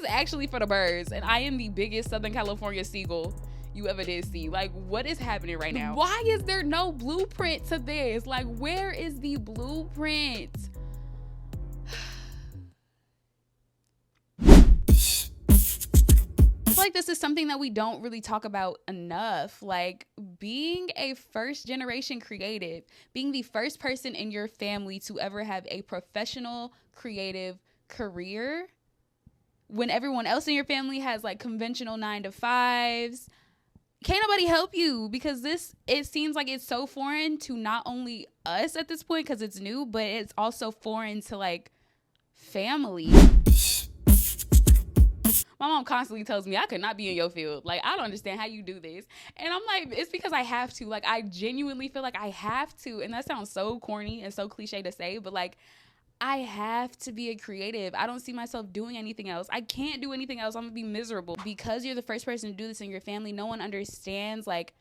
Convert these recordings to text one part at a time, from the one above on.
actually for the birds, and I am the biggest Southern California seagull you ever did see. Like, what is happening right now? Why is there no blueprint to this? Like, where is the blueprint? I feel like this is something that we don't really talk about enough. Like, being a first generation creative, being the first person in your family to ever have a professional creative career, when everyone else in your family has like conventional 9-to-5s. Can't nobody help you, because it seems like it's so foreign to not only us at this point because it's new, but it's also foreign to like family. My mom constantly tells me I could not be in your field. Like, I don't understand how you do this. And I'm like, it's because I have to. Like, I genuinely feel like I have to. And that sounds so corny and so cliche to say, but like, I have to be a creative. I don't see myself doing anything else. I can't do anything else. I'm gonna be miserable. Because you're the first person to do this in your family, no one understands like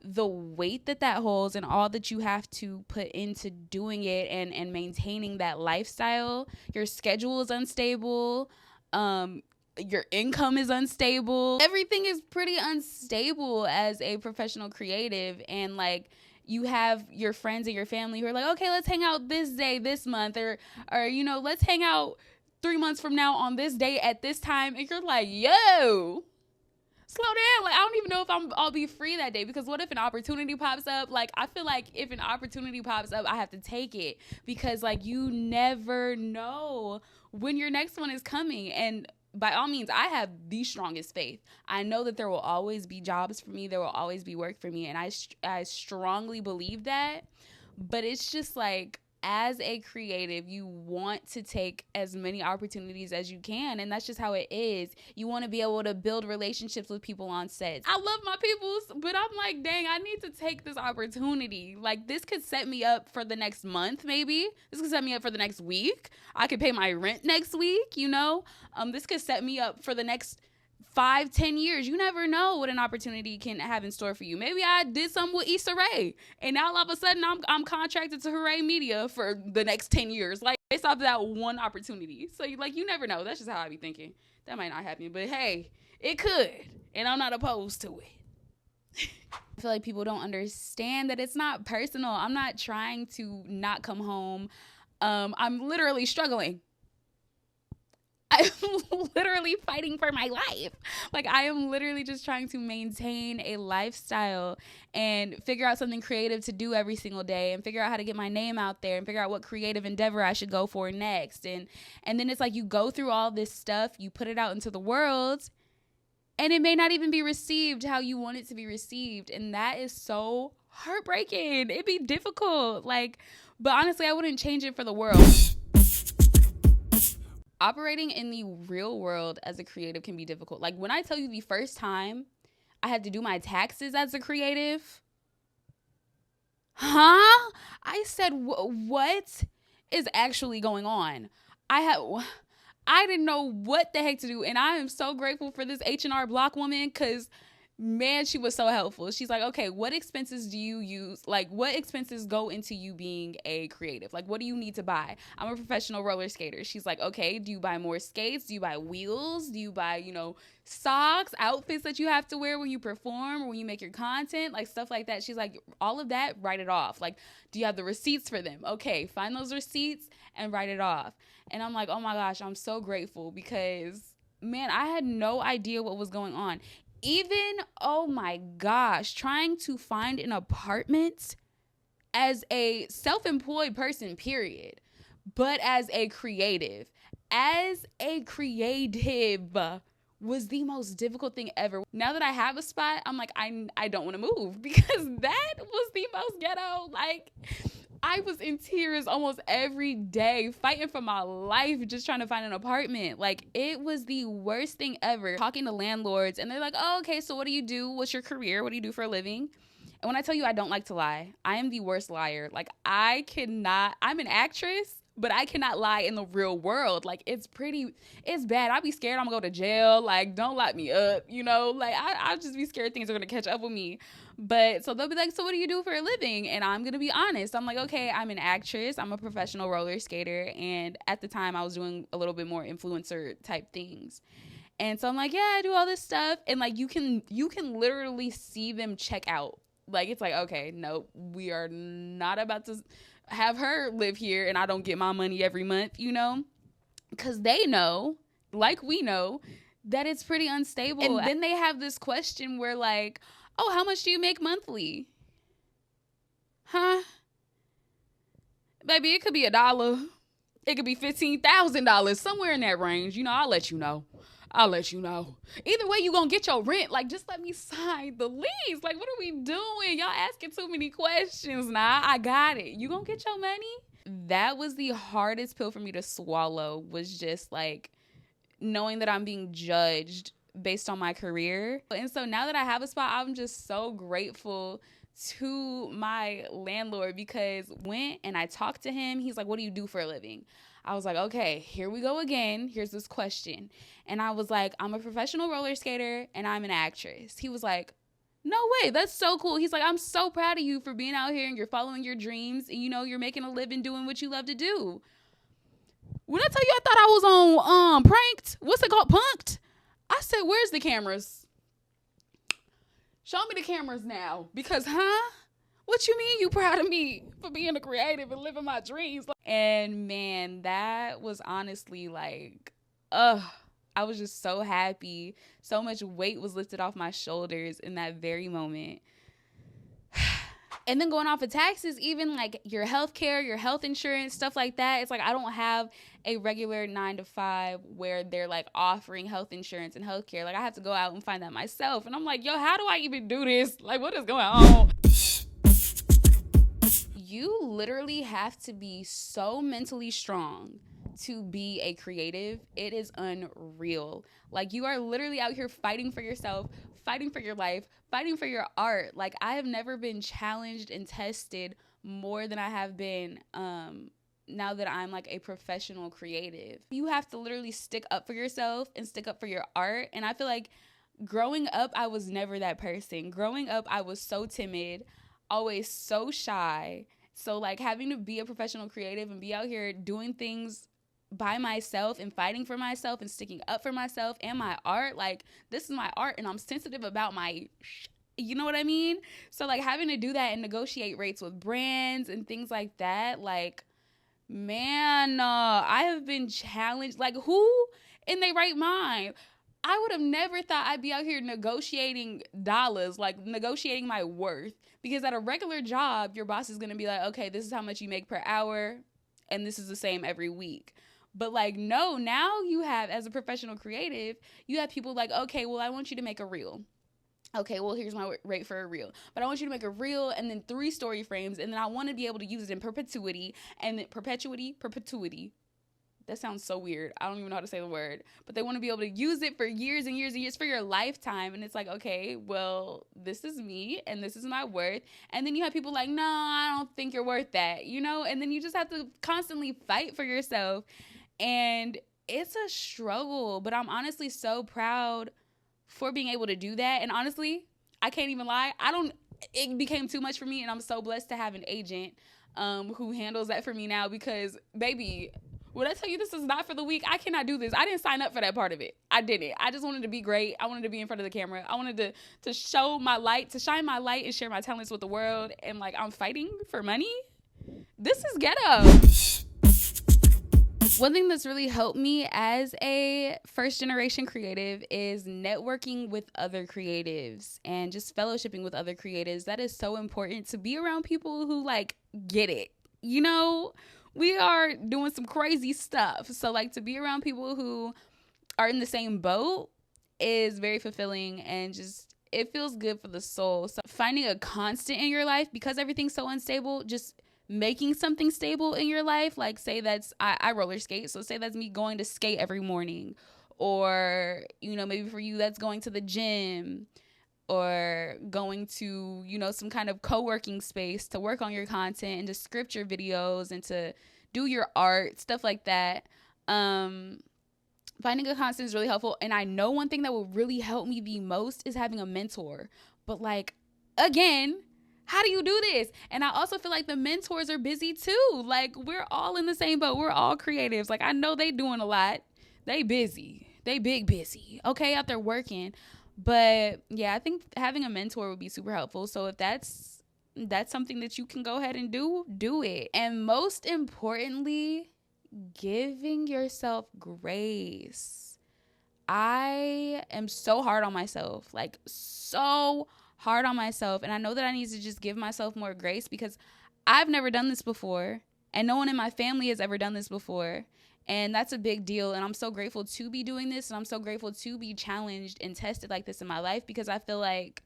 the weight that holds and all that you have to put into doing it and maintaining that lifestyle. Your schedule is unstable. Your income is unstable. Everything is pretty unstable as a professional creative. And like, you have your friends and your family who are like, okay, let's hang out this day, this month, or you know, let's hang out 3 months from now on this day at this time. And you're like, yo, slow down. Like, I don't even know if I'll be free that day, because what if an opportunity pops up? Like, I feel like if an opportunity pops up, I have to take it, because like, you never know when your next one is coming. And by all means, I have the strongest faith. I know that there will always be jobs for me. There will always be work for me. And I strongly believe that. But it's just like, as a creative, you want to take as many opportunities as you can. And that's just how it is. You want to be able to build relationships with people on sets. I love my peoples, but I'm like, dang, I need to take this opportunity. Like, this could set me up for the next month, maybe. This could set me up for the next week. I could pay my rent next week, you know? This could set me up for the next 5-10 years. You never know what an opportunity can have in store for you. Maybe I did something with Issa Rae, and now all of a sudden I'm contracted to Hooray Media for the next 10 years. Like, based off that one opportunity. So you never know. That's just how I be thinking. That might not happen, but hey, it could, and I'm not opposed to it. I feel like people don't understand that it's not personal. I'm not trying to not come home. I'm literally struggling. I'm literally fighting for my life. Like, I am literally just trying to maintain a lifestyle and figure out something creative to do every single day, and figure out how to get my name out there, and figure out what creative endeavor I should go for next. And then it's like, you go through all this stuff, you put it out into the world, and it may not even be received how you want it to be received. And that is so heartbreaking. It'd be difficult. Like, but honestly, I wouldn't change it for the world. Operating in the real world as a creative can be difficult. Like, when I tell you the first time I had to do my taxes as a creative, I said, what is actually going on? I didn't know what the heck to do. And I am so grateful for this H&R Block woman, because man, she was so helpful. She's like, okay, what expenses do you use? Like, what expenses go into you being a creative? Like, what do you need to buy? I'm a professional roller skater. She's like, okay, do you buy more skates? Do you buy wheels? Do you buy, socks, outfits that you have to wear when you perform or when you make your content? Like, stuff like that. She's like, all of that, write it off. Like, do you have the receipts for them? Okay, find those receipts and write it off. And I'm like, oh my gosh, I'm so grateful, because man, I had no idea what was going on. Even, oh my gosh, trying to find an apartment as a self-employed person, period, but as a creative was the most difficult thing ever. Now that I have a spot, I'm like, I don't want to move, because that was the most ghetto. Like, I was in tears almost every day, fighting for my life, just trying to find an apartment. Like, it was the worst thing ever. Talking to landlords, and they're like, oh, okay, so what do you do? What's your career? What do you do for a living? And when I tell you I don't like to lie, I am the worst liar. Like, I'm an actress, but I cannot lie in the real world. Like, it's bad. I'll be scared I'm gonna go to jail. Like, don't lock me up, Like, I'll just be scared things are gonna catch up with me. But so they'll be like, so what do you do for a living? And I'm gonna be honest. I'm like, okay, I'm an actress. I'm a professional roller skater. And at the time I was doing a little bit more influencer type things. And so I'm like, yeah, I do all this stuff. And like, you can literally see them check out. Like, it's like, okay, nope, we are not about to have her live here and I don't get my money every month, you know? Because they know, like we know, that it's pretty unstable. And then they have this question where like, oh, how much do you make monthly? Huh? Baby, it could be $1. It could be $15,000, somewhere in that range. You know, I'll let you know. Either way, you gonna get your rent. Like, just let me sign the lease. Like, what are we doing? Y'all asking too many questions. Nah, I got it. You gonna get your money? That was the hardest pill for me to swallow, was just like knowing that I'm being judged based on my career. And so now that I have a spot, I'm just so grateful to my landlord, because went and I talked to him. He's like, what do you do for a living? I was like, okay, here we go again. Here's this question. And I was like, I'm a professional roller skater and I'm an actress. He was like, no way, that's so cool. He's like, I'm so proud of you for being out here and you're following your dreams and, you know, you're making a living doing what you love to do. When I tell you I thought I was on pranked, what's it called, punked? I said, where's the cameras? Show me the cameras now. Because, what you mean you proud of me for being a creative and living my dreams? And man, that was honestly like, I was just so happy. So much weight was lifted off my shoulders in that very moment. And then going off of taxes, even like your health care, your health insurance, stuff like that. It's like, I don't have a regular 9-to-5 where they're like offering health insurance and health care. Like, I have to go out and find that myself. And I'm like, yo, how do I even do this? Like, what is going on? You literally have to be so mentally strong to be a creative. It is unreal. Like, you are literally out here fighting for yourself, fighting for your life, fighting for your art. Like, I have never been challenged and tested more than I have been now that I'm like a professional creative. You have to literally stick up for yourself and stick up for your art. And I feel like growing up, I was never that person. Growing up, I was so timid, always so shy. So like, having to be a professional creative and be out here doing things by myself and fighting for myself and sticking up for myself and my art, like, this is my art and I'm sensitive about my you know what I mean? So like, having to do that and negotiate rates with brands and things like that, like, man, I have been challenged. Like, who in their right mind? I would have never thought I'd be out here negotiating dollars, like negotiating my worth, because at a regular job, your boss is going to be like, okay, this is how much you make per hour and this is the same every week. But like, no, now you have, as a professional creative, you have people like, okay, well, I want you to make a reel. Okay, well, here's my rate for a reel. But I want you to make a reel and then 3 story frames. And then I want to be able to use it in perpetuity. And then perpetuity. That sounds so weird. I don't even know how to say the word. But they want to be able to use it for years and years and years, for your lifetime. And it's like, okay, well, this is me and this is my worth. And then you have people like, no, I don't think you're worth that, you know? And then you just have to constantly fight for yourself. And it's a struggle. But I'm honestly so proud for being able to do that. And honestly, I can't even lie, it became too much for me, and I'm so blessed to have an agent who handles that for me now, because baby, when I tell you this is not for the weak, I cannot do this. I didn't sign up for that part of it. I didn't. I just wanted to be great. I wanted to be in front of the camera. I wanted to show my light, to shine my light and share my talents with the world. And like, I'm fighting for money. This is ghetto. One thing that's really helped me as a first generation creative is networking with other creatives and just fellowshipping with other creatives. That is so important, to be around people who like get it. You know, we are doing some crazy stuff. So like, to be around people who are in the same boat is very fulfilling, and just, it feels good for the soul. So finding a constant in your life, because everything's so unstable, just making something stable in your life. Like, say that's, I roller skate. So say that's me going to skate every morning, or, you know, maybe for you, that's going to the gym, or going to, you know, some kind of co-working space to work on your content and to script your videos and to do your art, stuff like that. Finding a constant is really helpful. And I know one thing that will really help me the most is having a mentor. But like, again, how do you do this? And I also feel like the mentors are busy too. Like, we're all in the same boat. We're all creatives. Like, I know they doing a lot. They busy. they big busy, okay, out there working. But yeah, I think having a mentor would be super helpful. So if that's something that you can go ahead and do it. And most importantly, giving yourself grace. I am so hard on myself, like so hard on myself. And I know that I need to just give myself more grace because I've never done this before. And no one in my family has ever done this before. And that's a big deal. And I'm so grateful to be doing this. And I'm so grateful to be challenged and tested like this in my life, because I feel like,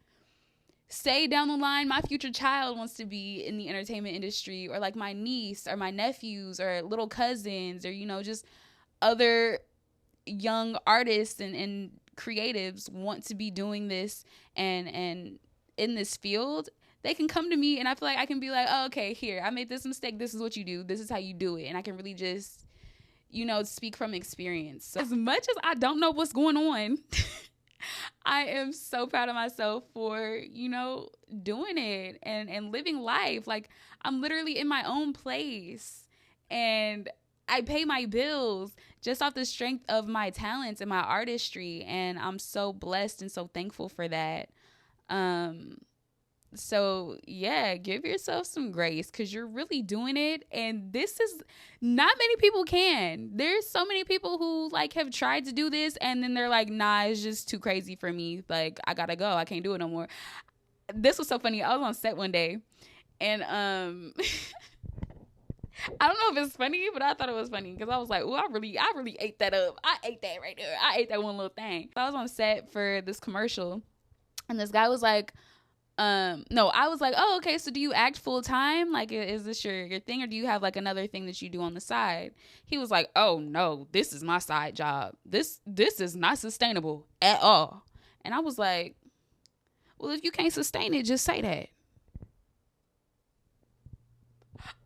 say down the line, my future child wants to be in the entertainment industry, or like my niece or my nephews or little cousins, or, you know, just other young artists and creatives want to be doing this and in this field. They can come to me and I feel like I can be like, oh, okay, here, I made this mistake. This is what you do. This is how you do it. And I can really just, you know, speak from experience. So as much as I don't know what's going on, I am so proud of myself for, you know, doing it and living life. Like, I'm literally in my own place and I pay my bills just off the strength of my talents and my artistry. And I'm so blessed and so thankful for that. So yeah, give yourself some grace because you're really doing it. And this is not many people can. There's so many people who like have tried to do this and then they're like, nah, it's just too crazy for me. Like, I gotta go. I can't do it no more. This was so funny. I was on set one day and I don't know if it's funny, but I thought it was funny because I was like, oh, I really ate that up. I ate that right there. I ate that one little thing. So I was on set for this commercial and this guy was like, no, I was like, oh, okay, so do you act full time? Like, is this your thing, or do you have like another thing that you do on the side? He was like, oh no, this is my side job. This is not sustainable at all. And I was like, well, if you can't sustain it, just say that.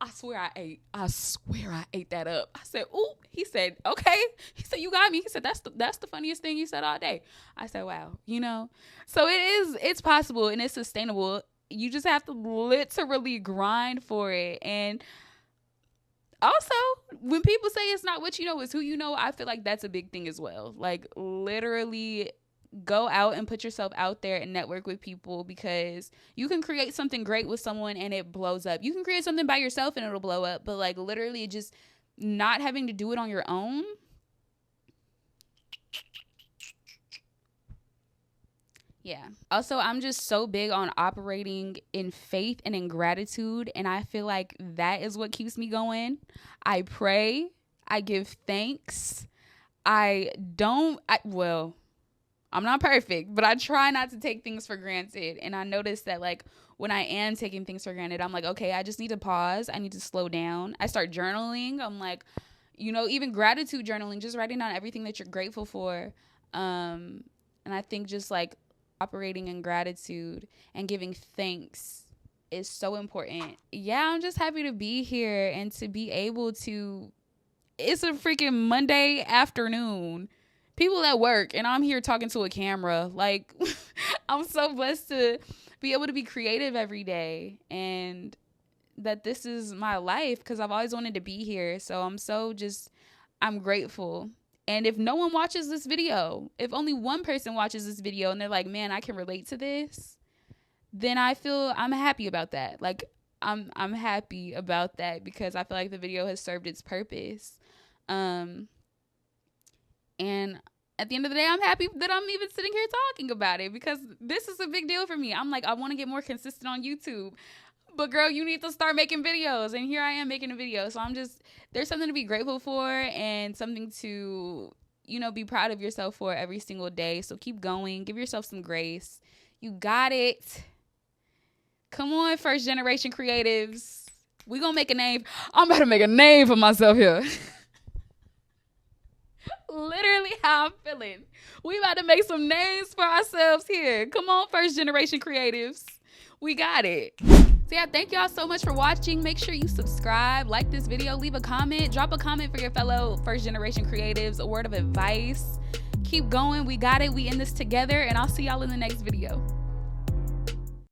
I swear I ate that up. I said, ooh. He said, okay. He said, you got me. He said, that's the funniest thing you said all day. I said, wow, you know. So it's possible and it's sustainable. You just have to literally grind for it. And also, when people say it's not what you know, it's who you know, I feel like that's a big thing as well. Like, literally go out and put yourself out there and network with people, because you can create something great with someone and it blows up. You can create something by yourself and it'll blow up, but like literally just not having to do it on your own. Yeah. Also, I'm just so big on operating in faith and in gratitude, and I feel like that is what keeps me going. I pray, I give thanks. I'm not perfect, but I try not to take things for granted. And I noticed that like when I am taking things for granted, I'm like, okay, I just need to pause. I need to slow down. I start journaling. I'm like, you know, even gratitude journaling, just writing down everything that you're grateful for. And I think just like operating in gratitude and giving thanks is so important. Yeah, I'm just happy to be here and to be able to, it's a freaking Monday afternoon. People at work, and I'm here talking to a camera. Like, I'm so blessed to be able to be creative every day, and that this is my life because I've always wanted to be here. So I'm grateful. And if no one watches this video, if only one person watches this video and they're like, man, I can relate to this, then I'm happy about that. Like, I'm happy about that because I feel like the video has served its purpose. And at the end of the day, I'm happy that I'm even sitting here talking about it because this is a big deal for me. I'm like, I want to get more consistent on YouTube. But girl, you need to start making videos. And here I am making a video. So there's something to be grateful for and something to, you know, be proud of yourself for every single day. So keep going. Give yourself some grace. You got it. Come on, first generation creatives. We gonna make a name. I'm about to make a name for myself here. Literally how I'm feeling. We about to make some names for ourselves here. Come on, first generation creatives. We got it. So yeah, thank y'all so much for watching. Make sure you subscribe, like this video, leave a comment, drop a comment for your fellow first generation creatives, a word of advice. Keep going. We got it. We in this together, and I'll see y'all in the next video.